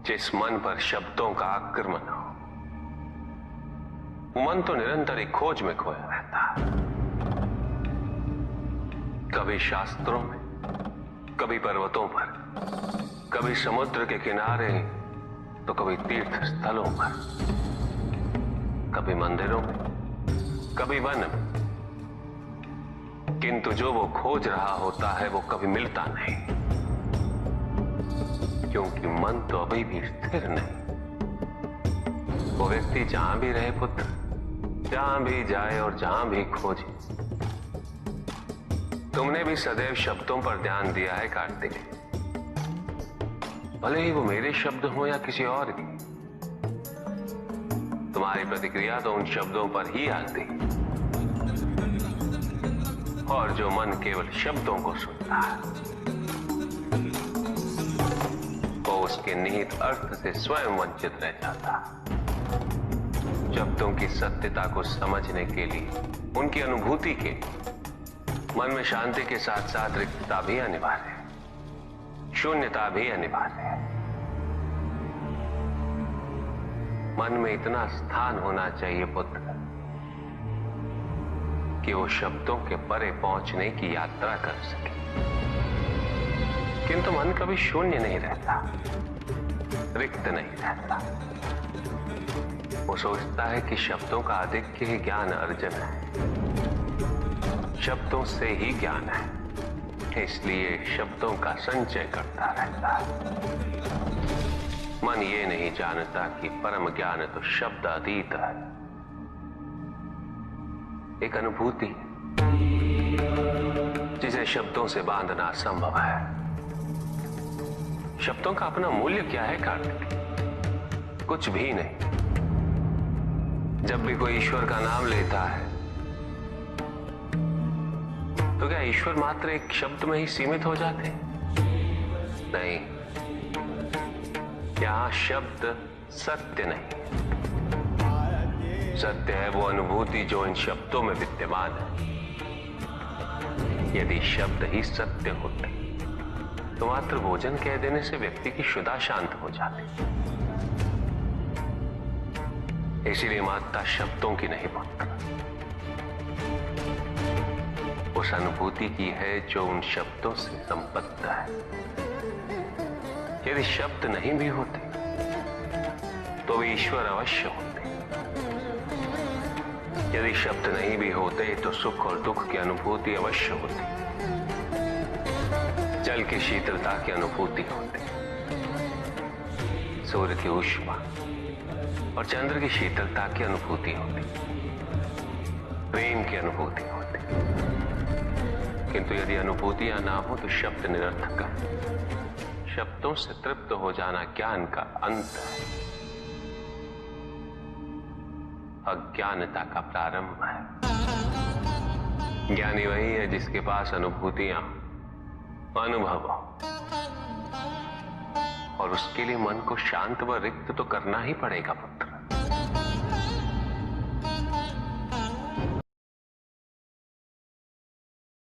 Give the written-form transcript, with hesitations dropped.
जिस मन पर शब्दों का आक्रमण हो, वो मन तो निरंतर एक खोज में खोया रहता है। कभी शास्त्रों में, कभी पर्वतों पर, कभी समुद्र के किनारे, तो कभी तीर्थ स्थलों पर, कभी मंदिरों में, कभी वन में। किंतु जो वो खोज रहा होता है वो कभी मिलता नहीं, क्योंकि मन तो अभी भी स्थिर नहीं। वो व्यक्ति जहां भी रहे पुत्र, जहां भी जाए और जहां भी खोजे, तुमने भी सदैव शब्दों पर ध्यान दिया है कार्तिक, भले ही वो मेरे शब्द हो या किसी और की। तुम्हारी प्रतिक्रिया तो उन शब्दों पर ही आती, और जो मन केवल शब्दों को सुनता है, वो उसके निहित अर्थ से स्वयं वंचित रह जाता। शब्दों की सत्यता को समझने के लिए, उनकी अनुभूति के मन में शांति के साथ साथ रिक्तता भी अनिवार्य है, शून्यता भी अनिवार्य है। मन में इतना स्थान होना चाहिए पुत्र कि वो शब्दों के परे पहुंचने की यात्रा कर सके। किंतु मन कभी शून्य नहीं रहता, रिक्त नहीं रहता। वो सोचता है कि शब्दों का आधिक्य ही ज्ञान अर्जन है, शब्दों से ही ज्ञान है, इसलिए शब्दों का संचय करता रहता है। मन ये नहीं जानता कि परम ज्ञान तो शब्द अतीत है, एक अनुभूति जिसे शब्दों से बांधना असंभव है। शब्दों का अपना मूल्य क्या है कार्तिक? कुछ भी नहीं। जब भी कोई ईश्वर का नाम लेता है तो क्या ईश्वर मात्र एक शब्द में ही सीमित हो जाते? नहीं, यहां शब्द सत्य नहीं, सत्य है वो अनुभूति जो इन शब्दों में विद्यमान है। यदि शब्द ही सत्य होते तो मात्र भोजन कह देने से व्यक्ति की क्षुधा शांत हो जाती। इसीलिए महत्ता शब्दों की नहीं पुत्र, उस अनुभूति की है जो उन शब्दों से संबद्ध है। यदि शब्द नहीं भी होते तो वे ईश्वर अवश्य होते। यदि शब्द नहीं भी होते तो सुख और दुख की अनुभूति अवश्य होती, जल की शीतलता की अनुभूति होती, सूर्य की ऊष्मा और चंद्र की शीतलता की अनुभूति होती, प्रेम की अनुभूति होती। किंतु यदि अनुभूतियां ना हो तो शब्द निरर्थक है। शब्दों से तृप्त हो जाना ज्ञान का अंत है, अज्ञानता का प्रारंभ है। ज्ञानी वही है जिसके पास अनुभूतियां, अनुभव हो, और उसके लिए मन को शांत व रिक्त तो करना ही पड़ेगा पुत्र।